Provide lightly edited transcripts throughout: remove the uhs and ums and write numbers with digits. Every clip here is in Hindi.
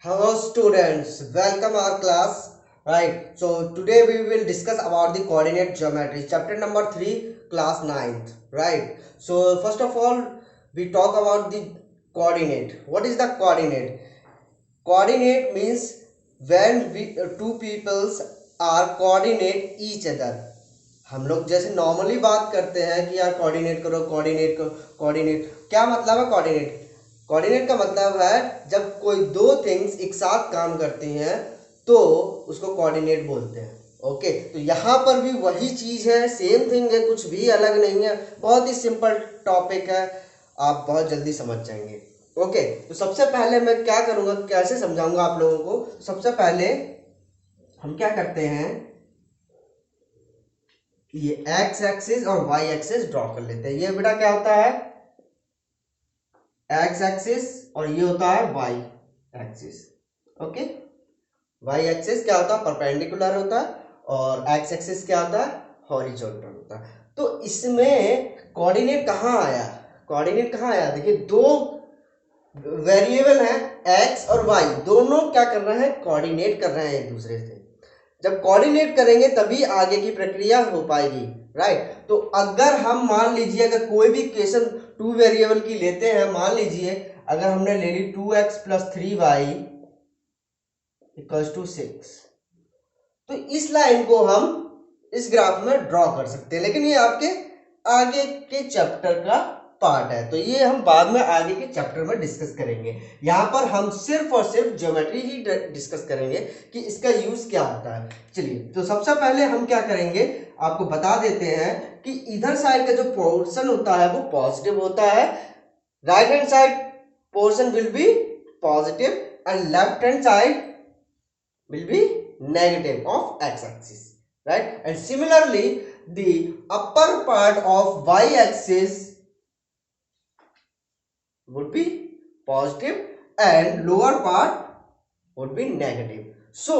Hello students, welcome our class. Right, so today we will discuss about the coordinate geometry, chapter number 3, class 9th. Right, so first of all, we talk about the coordinate. What is the coordinate? Coordinate means when two peoples are coordinate each other. हम लोग जैसे नॉर्मली बात करते हैं कि यार कोऑर्डिनेट करो, कोऑर्डिनेट करो, कोऑर्डिनेट क्या मतलब है? कोऑर्डिनेट कोऑर्डिनेट का मतलब है जब कोई दो थिंग्स एक साथ काम करती हैं तो उसको कोऑर्डिनेट बोलते हैं। ओके, तो यहाँ पर भी वही चीज है, सेम थिंग है, कुछ भी अलग नहीं है, बहुत ही सिंपल टॉपिक है, आप बहुत जल्दी समझ जाएंगे। ओके, तो सबसे पहले मैं क्या करूँगा, कैसे समझाऊंगा आप लोगों को। सबसे पहले हम क्या करते हैं, ये एक्स एक्सिस और वाई एक्सिस ड्रॉ कर लेते हैं। ये बेटा क्या होता है? एक्स एक्सिस, और ये होता है y axis. Okay, y axis क्या होता है? परपेंडिकुलर होता है, और एक्स एक्सिस क्या होता है? हॉरिजॉन्टल होता है। तो इसमें कोऑर्डिनेट कहाँ आया? कोऑर्डिनेट कहाँ आया? देखिए, दो वेरिएबल हैं एक्स और वाई, दोनों क्या कर रहे हैं? कोऑर्डिनेट कर रहे हैं एक दूसरे से। जब कोऑर्डिनेट करेंगे तभी आगे की प्रक्रिया हो पाएगी। राइट, तो अगर हम मान लीजिए, अगर कोई भी केसन टू वेरिएबल की लेते हैं, मान लीजिए अगर हमने ले ली 2x + 3y = 6, तो इस लाइन को हम इस ग्राफ में ड्रॉ कर सकते हैं, लेकिन ये आपके आगे के चैप्टर का पार्ट है, तो ये हम बाद में आगे के चैप्टर में डिस्कस करेंगे। यहां पर हम सिर्फ और सिर्फ ज्योमेट्री ही डिस्कस करेंगे कि इसका यूज क्या होता है। चलिए, तो सबसे पहले हम क्या करेंगे, आपको बता देते हैं कि इधर साइड का जो पोर्शन होता है वो पॉजिटिव होता है, right hand side portion will be positive and left hand side will be negative of x-axis, right? And similarly, the upper part of y-axis would be positive and lower part would be negative. So,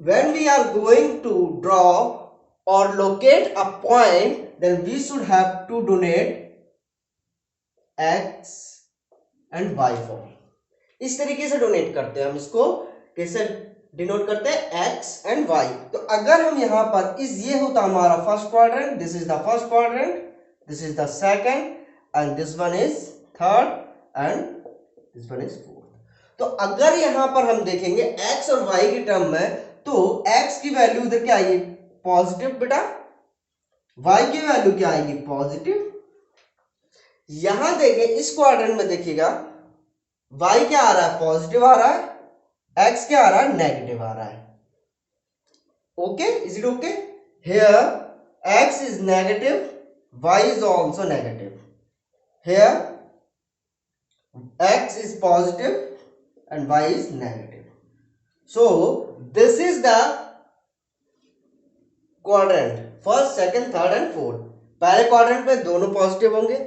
when we are going to draw or locate a point, then we should have to donate x and y form. इस तरीके से डोनेट करते हैं हम इसको, कैसे डिनोट करते हैं? x and y। तो अगर हम यहां पर ये होता हमारा first quadrant, this is the first quadrant, this is the second, and this one is third, and this one is fourth. तो अगर यहां पर हम देखेंगे x और y के टर्म में, तो x की वैल्यू इधर क्या आएगी? पॉजिटिव बेटा, y की वैल्यू क्या आएगी? पॉजिटिव। यहां देखें, इस क्वाड्रेंट में देखिएगा, y क्या आ रहा है? पॉजिटिव आ रहा है, x क्या आ रहा है? नेगेटिव आ रहा है। Okay, is it okay? Here x is negative, y is also negative. Here x is positive and y is negative. So this is the quadrant, first, second, third and fourth. पहले क्वाड्रेंट में दोनों पॉजिटिव होंगे,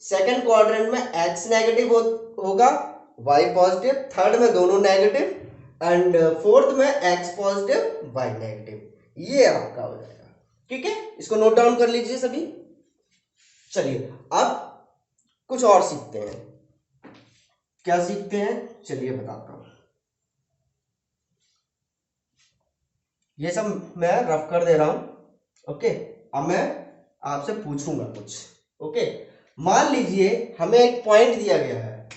सेकंड क्वाड्रेंट में x नेगेटिव होगा, y पॉजिटिव, थर्ड में दोनों नेगेटिव, एंड फोर्थ में x पॉजिटिव y नेगेटिव। ये आपका हो जाएगा। ठीक है, इसको नोट डाउन कर लीजिए सभी। चलिए, अब कुछ और सीखते हैं। क्या सीखते हैं? चलिए बताता हूं। ये सब मैं रफ कर दे रहा हूं। ओके, अब मैं आपसे पूछूंगा कुछ। ओके, मान लीजिए हमें एक पॉइंट दिया गया है,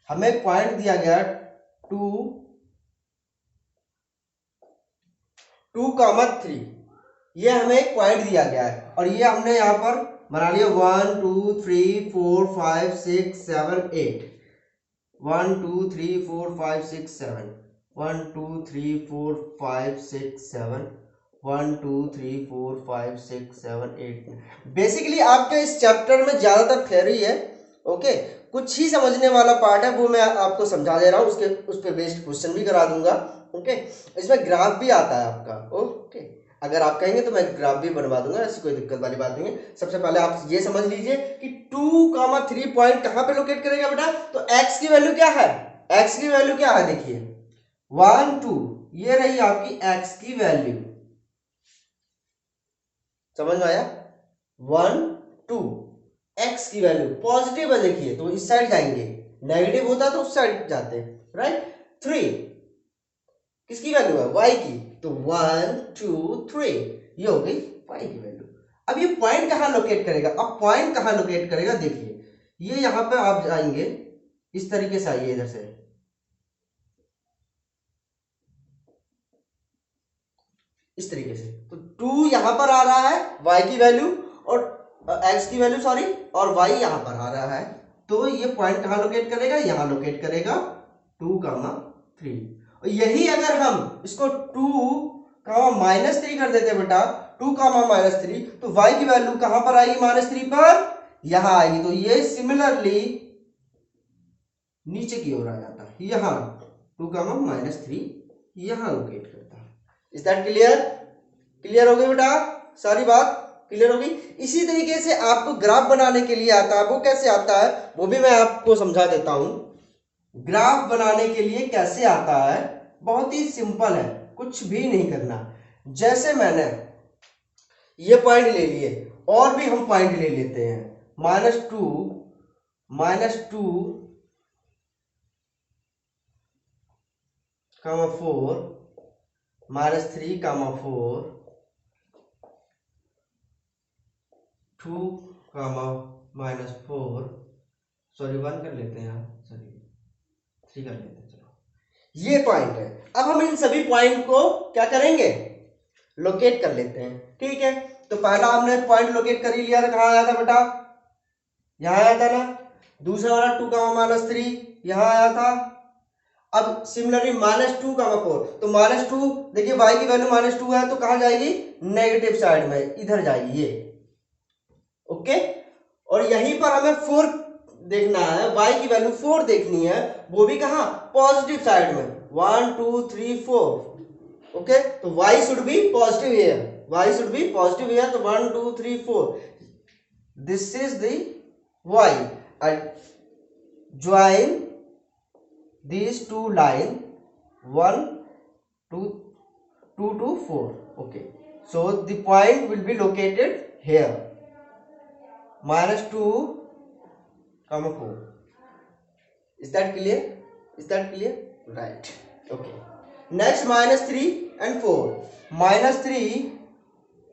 हमें एक पॉइंट दिया गया 2,3, ये हमें एक पॉइंट दिया गया है, और ये हमने यहां पर बना लिया 1 2 3 4 5 6 7 8, 1 2 3 4 5 6 7, 1 2 3 4 5 6 7, 1 2 3 4 5 6 7 8। बेसिकली आपके इस चैप्टर में ज्यादातर थ्योरी है। ओके, कुछ ही समझने वाला पार्ट है, वो मैं आपको समझा दे रहा हूँ, उस पर बेस्ड क्वेश्चन भी करा दूंगा। ओके, इसमें ग्राफ भी आता है आपका। ओके, अगर आप कहेंगे तो मैं ग्राफ भी बनवा दूंगा, ऐसी कोई दिक्कत वाली बात नहीं है। सबसे पहले आप ये समझ लीजिए कि 2,3 पॉइंट कहां पे लोकेट करेगा बेटा? तो x की वैल्यू क्या है? x की वैल्यू क्या है? देखिए 1 2, ये रही आपकी x की वैल्यू। समझ में आया? 1 2, x की वैल्यू पॉजिटिव है, देखिए तो इस साइड जाएंगे, नेगेटिव होता तो उस साइड जाते, राइट? 3, किसकी वैल्यू है, y की, तो 1 2 3, ये हो गई y की वैल्यू। अब ये पॉइंट कहाँ लोकेट करेगा, अब पॉइंट कहाँ लोकेट करेगा, देखिए ये यहां पे आप जाएंगे, इस तरीके से आइए इधर से, इस तरीके से, तो 2 यहां पर आ रहा है y की वैल्यू, और x की वैल्यू सॉरी, और y यहां पर आ रहा है, तो ये पॉइंट कहां लोकेट करेगा, यहां लोकेट करेगा 2, 3। और यही अगर हम इसको 2, -3 कर देते बेटा, 2, -3, तो y की वैल्यू कहां पर आएगी, -3 पर, यहां आएगी, तो ये सिमिलरली नीचे की ओर आ जाता है, यहां 2, -3 यहां लोकेट करता है। इज दैट क्लियर, क्लियर हो गई बेटा, सारी बात क्लियर होगी। इसी तरीके से आपको ग्राफ बनाने के लिए आता है, वो कैसे आता है वो भी मैं आपको समझा देता हूं। ग्राफ बनाने के लिए कैसे आता है, बहुत ही सिंपल है, कुछ भी नहीं करना। जैसे मैंने ये पॉइंट ले लिए, और भी हम पॉइंट ले लेते हैं, -2, -2, 4, -3, 4, 2, -4, सॉरी 1 कर लेते हैं, सॉरी 3 कर लेते हैं, चलो ये पॉइंट है। अब हम इन सभी पॉइंट को क्या करेंगे, लोकेट कर लेते हैं, ठीक है। तो पहला हमने पॉइंट लोकेट कर ही लिया था, कहां आया था बेटा, यहां आया था ना। दूसरा वाला 2, -3 यहां आया था। अब सिमिलरली -2, 4, तो -2 देखिए y की वैल्यू -2 है, तो कहां जाएगी, नेगेटिव साइड में, इधर जाएगी ये, ओके। और यहीं पर हमें 4 देखना है, y की वैल्यू 4 देखनी है, वो भी कहां, पॉजिटिव साइड में, 1 2 3 4, ओके। तो y should be positive here, y should be positive here, तो 1 2 3 4, this is the y, and join these two line, 1 2 2 to 4, okay. So the point will be located here, -2, 4. Is that clear, is that clear, right, okay. Next -3 and 4, -3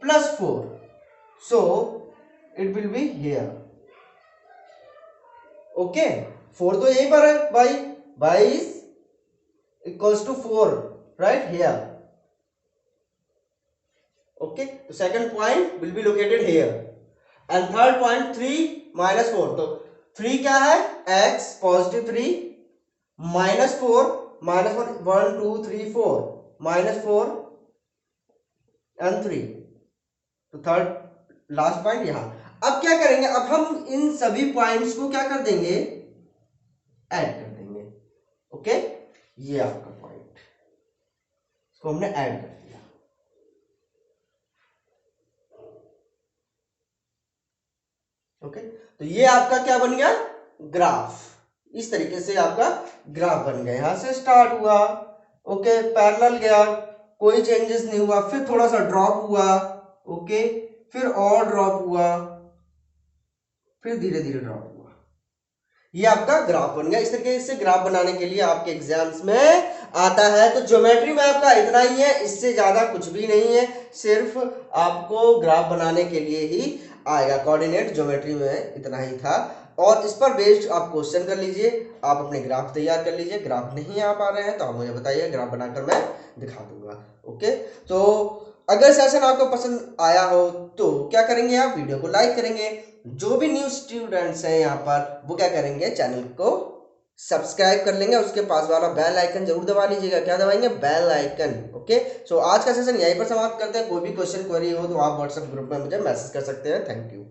plus 4, so it will be here, okay. 4 तो यहीं पर है भाई, y is equals to 4 right here, okay. So second point will be located here, and third point 3 -4, तो 3 क्या है, x +3, -4, -4 1 2 3 4, -4 and 3, तो थर्ड लास्ट पॉइंट यहां। अब क्या करेंगे, अब हम इन सभी पॉइंट्स को क्या कर देंगे, ऐड कर देंगे, ओके। ये आपका पॉइंट, इसको हमने ऐड कर दिया, ओके। तो ये आपका क्या बन गया, ग्राफ। इस तरीके से आपका ग्राफ बन गया, यहां से स्टार्ट हुआ, ओके, पैरेलल गया, कोई चेंजेस नहीं हुआ, फिर थोड़ा सा ड्रॉप हुआ, ओके, फिर और ड्रॉप हुआ, फिर धीरे धीरे ड्रॉप हुआ, ये आपका ग्राफ बन गया। इस तरीके से ग्राफ बनाने के लिए आपके एग्जाम्स में आता है। तो ज्योमेट्री में आपका इतना ही है, इससे ज्यादा कुछ भी नहीं है, सिर्फ आपको ग्राफ बनाने के लिए ही आएगा। कोऑर्डिनेट ज्योमेट्री में इतना ही था, और इस पर बेस्ड आप क्वेश्चन कर लीजिए, आप अपने ग्राफ तैयार कर लीजिए। ग्राफ नहीं आ पा रहे हैं तो आप मुझे बताइए, ग्राफ बनाकर मैं दिखा दूंगा, ओके। तो अगर सेशन आपको पसंद आया हो तो क्या करेंगे, आप वीडियो को लाइक करेंगे। जो भी न्यू स्टूडेंट्स हैं यहाँ पर, वो क्या करेंगे, चैनल को सब्सक्राइब कर लेंगे, उसके पास वाला बेल आइकन जरूर दबा लीजिएगा। क्या दबाएंगे, बेल आइकन, ओके। सो आज का सेशन यहीं पर समाप्त करते हैं। कोई भी क्वेश्चन क्वेरी हो तो आप व्हाट्सएप ग्रुप में मुझे मैसेज कर सकते हैं। Thank you.